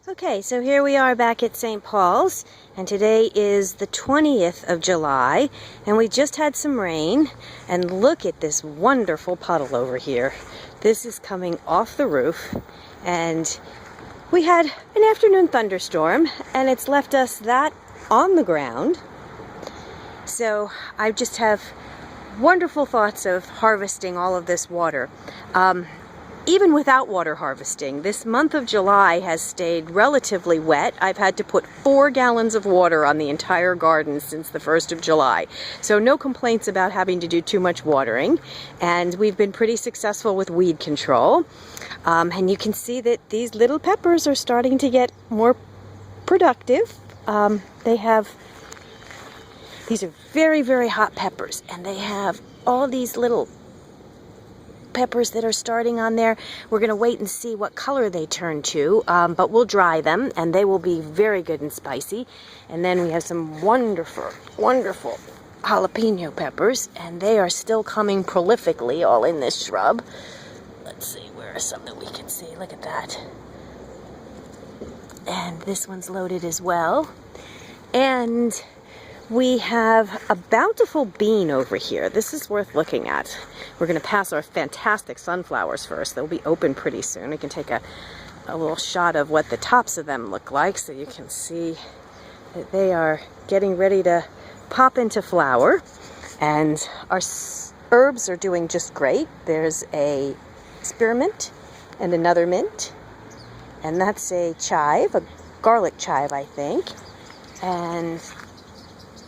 Okay, so here we are back at St. Paul's, and today is the 20th of July, and we just had some rain, and look at this wonderful puddle over here. This is coming off the roof, and we had an afternoon thunderstorm, and it's left us that on the ground. So I just have wonderful thoughts of harvesting all of this water. Even without water harvesting, this month of July has stayed relatively wet. I've had to put 4 gallons of water on the entire garden since the 1st of July. So no complaints about having to do too much watering. And we've been pretty successful with weed control. And you can see that these little peppers are starting to get more productive. These are very, very hot peppers, and they have all these little peppers that are starting on there. We're going to wait and see what color they turn to, but we'll dry them and they will be very good and spicy. And then we have some wonderful, wonderful jalapeno peppers, and they are still coming prolifically all in this shrub. Let's see, where are some that we can see? Look at that. And this one's loaded as well. And we have a bountiful bean over here. This is worth looking at. We're going to pass our fantastic sunflowers first. They'll be open pretty soon. We can take a little shot of what the tops of them look like so you can see that they are getting ready to pop into flower. And our herbs are doing just great. There's a spearmint and another mint. And that's a chive, a garlic chive, I think. And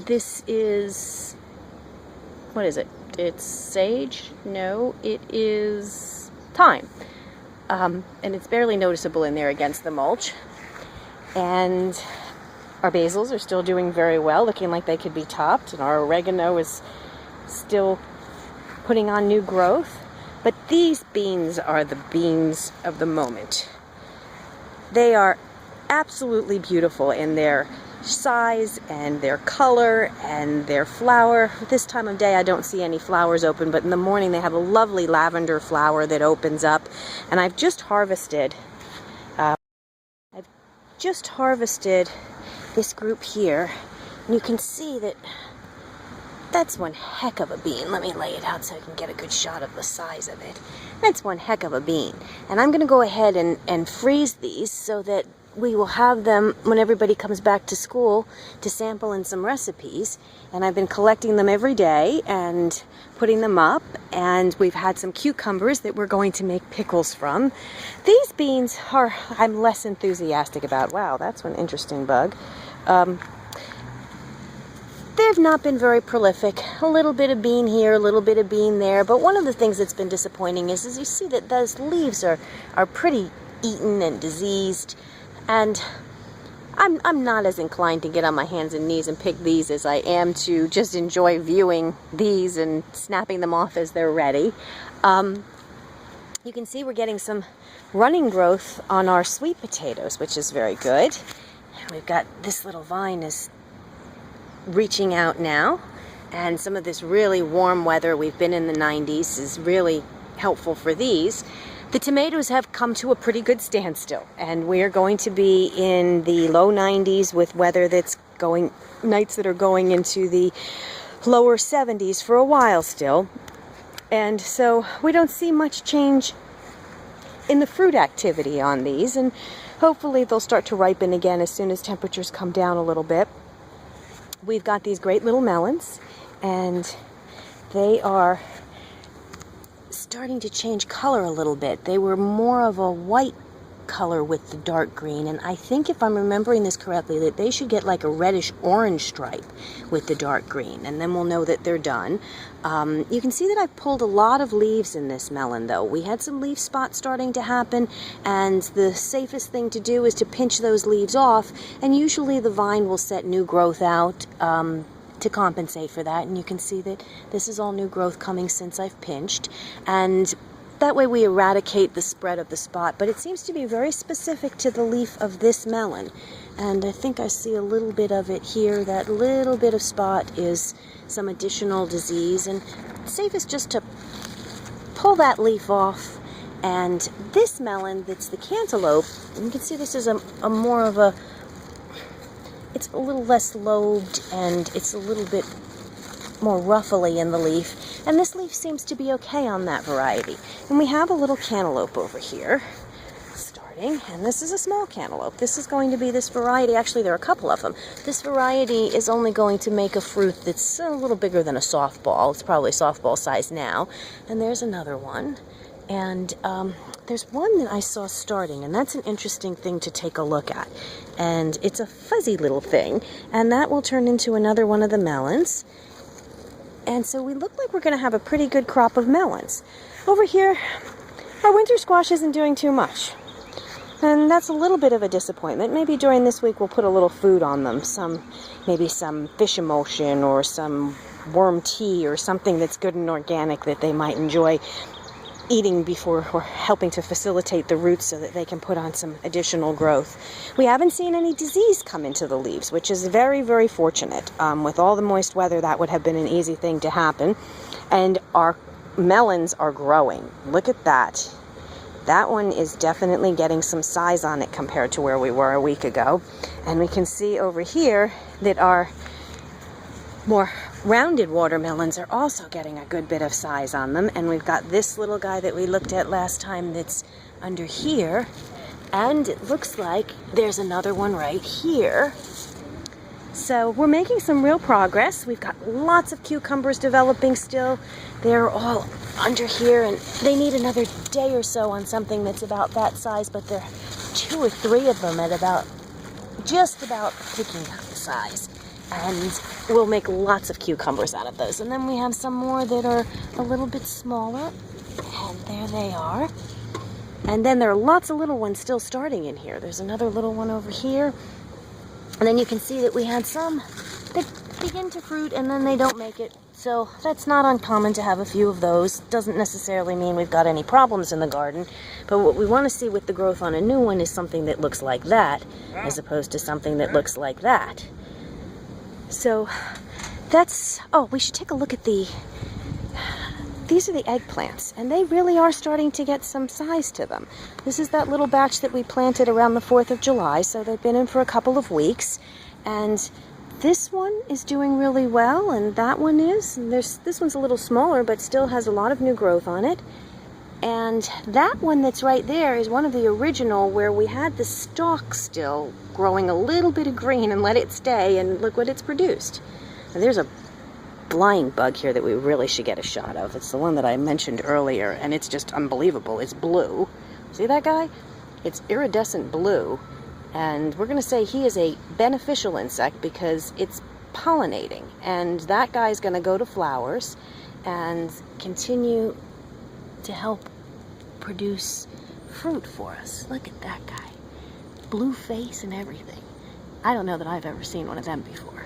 this is, what is it? It's sage? No, it is thyme. And it's barely noticeable in there against the mulch. And our basils are still doing very well, looking like they could be topped. And our oregano is still putting on new growth. But these beans are the beans of the moment. They are absolutely beautiful in their size and their color and their flower. This time of day I don't see any flowers open, but in the morning they have a lovely lavender flower that opens up. And I've just harvested this group here, and you can see that that's one heck of a bean. Let me lay it out so I can get a good shot of the size of it. That's one heck of a bean. And I'm going to go ahead and freeze these so that we will have them when everybody comes back to school to sample in some recipes. And I've been collecting them every day and putting them up. And we've had some cucumbers that we're going to make pickles from. These beans are, I'm less enthusiastic about. Wow, that's one interesting bug. They've not been very prolific. A little bit of bean here, a little bit of bean there. But one of the things that's been disappointing is you see that those leaves are pretty eaten and diseased. And I'm not as inclined to get on my hands and knees and pick these as I am to just enjoy viewing these and snapping them off as they're ready. You can see we're getting some running growth on our sweet potatoes, which is very good. And we've got this little vine is reaching out now. And some of this really warm weather, we've been in the 90s, is really helpful for these. The tomatoes have come to a pretty good standstill, and we're going to be in the low 90s with weather that's going, nights that are going into the lower 70s for a while still. And so we don't see much change in the fruit activity on these, and hopefully they'll start to ripen again as soon as temperatures come down a little bit. We've got these great little melons, and they are starting to change color a little bit. They were more of a white color with the dark green, and I think, if I'm remembering this correctly, that they should get like a reddish orange stripe with the dark green, and then we'll know that they're done. You can see that I've pulled a lot of leaves in this melon though. We had some leaf spots starting to happen, and the safest thing to do is to pinch those leaves off, and usually the vine will set new growth out to compensate for that. And you can see that this is all new growth coming since I've pinched, and that way we eradicate the spread of the spot. But it seems to be very specific to the leaf of this melon, and I think I see a little bit of it here. That little bit of spot is some additional disease, and it's safest just to pull that leaf off And this melon that's the cantaloupe, you can see this is a more of a, it's a little less lobed and it's a little bit more ruffly in the leaf. And this leaf seems to be okay on that variety. And we have a little cantaloupe over here starting, and this is a small cantaloupe. This is going to be this variety. Actually, there are a couple of them. This variety is only going to make a fruit that's a little bigger than a softball. It's probably softball size now. And there's another one. And there's one that I saw starting, and that's an interesting thing to take a look at. And it's a fuzzy little thing, and that will turn into another one of the melons. And so we look like we're going to have a pretty good crop of melons. Over here, our winter squash isn't doing too much. And that's a little bit of a disappointment. Maybe during this week we'll put a little food on them. Maybe some fish emulsion or some worm tea or something that's good and organic that they might enjoy eating before or helping to facilitate the roots so that they can put on some additional growth. We haven't seen any disease come into the leaves, which is very, very fortunate. With all the moist weather, that would have been an easy thing to happen. And our melons are growing. Look at that. That one is definitely getting some size on it compared to where we were a week ago. And we can see over here that our more rounded watermelons are also getting a good bit of size on them. And we've got this little guy that we looked at last time that's under here. And it looks like there's another one right here. So we're making some real progress. We've got lots of cucumbers developing still. They're all under here, and they need another day or so on something that's about that size, but there are 2 or 3 of them at just about picking up the size. And we'll make lots of cucumbers out of those. And then we have some more that are a little bit smaller, and there they are. And then there are lots of little ones still starting in here. There's another little one over here. And then you can see that we had some that begin to fruit and then they don't make it. So that's not uncommon to have a few of those. Doesn't necessarily mean we've got any problems in the garden. But what we want to see with the growth on a new one is something that looks like that, as opposed to something that looks like that. So that's, oh, we should take a look at these are the eggplants, and they really are starting to get some size to them. This is that little batch that we planted around the 4th of July, so they've been in for a couple of weeks. And this one is doing really well, and that one is. And this one's a little smaller, but still has a lot of new growth on it. And that one that's right there is one of the original where we had the stalk still growing a little bit of green and let it stay, and look what it's produced. And there's a flying bug here that we really should get a shot of. It's the one that I mentioned earlier, and it's just unbelievable. It's blue. See that guy? It's iridescent blue, and we're going to say he is a beneficial insect because it's pollinating, and that guy's going to go to flowers and continue to help produce fruit for us. Look at that guy. Blue face and everything. I don't know that I've ever seen one of them before.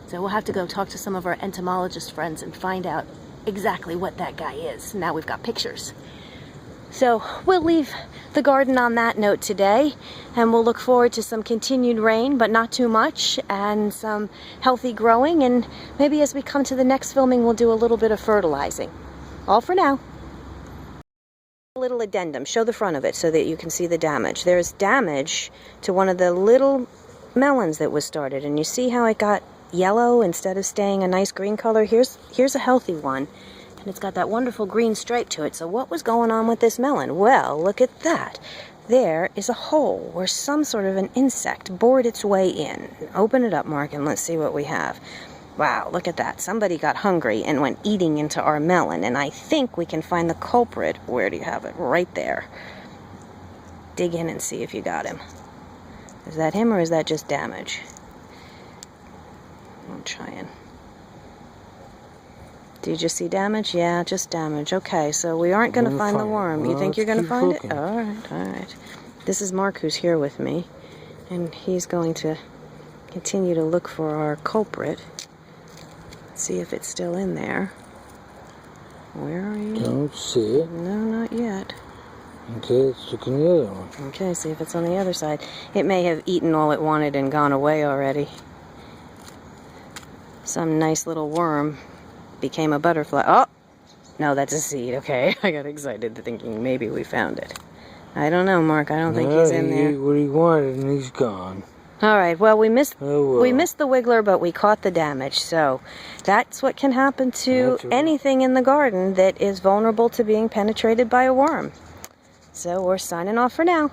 So we'll have to go talk to some of our entomologist friends and find out exactly what that guy is. Now we've got pictures. So we'll leave the garden on that note today, and we'll look forward to some continued rain, but not too much, and some healthy growing, and maybe as we come to the next filming, we'll do a little bit of fertilizing. All for now. A little addendum. Show the front of it so that you can see the damage. There's damage to one of the little melons that was started, and you see how it got yellow instead of staying a nice green color. Here's a healthy one, and it's got that wonderful green stripe to it. So what was going on with this melon? Well, look at that. There is a hole where some sort of an insect bored its way in. Open it up, Mark, and let's see what we have. Wow, look at that. Somebody got hungry and went eating into our melon, and I think we can find the culprit. Where do you have it? Right there. Dig in and see if you got him. Is that him, or is that just damage? I'm trying. Do you just see damage? Yeah, just damage. Okay, so we aren't going to find the worm. You think you're going to find it? All right. This is Mark, who's here with me, and he's going to continue to look for our culprit. See if it's still in there. Where are you? Don't see it. No, not yet. Okay, let's look in the other one. Okay, see if it's on the other side. It may have eaten all it wanted and gone away already. Some nice little worm became a butterfly. Oh, No, that's a seed. Okay, I got excited thinking maybe we found it. I don't know, Mark. I don't think he's in He there. ate what he wanted and he's gone. All right. Well, we missed Oh, well. we missed the wiggler, but we caught the damage. So that's what can happen to That's right. anything in the garden that is vulnerable to being penetrated by a worm. So we're signing off for now.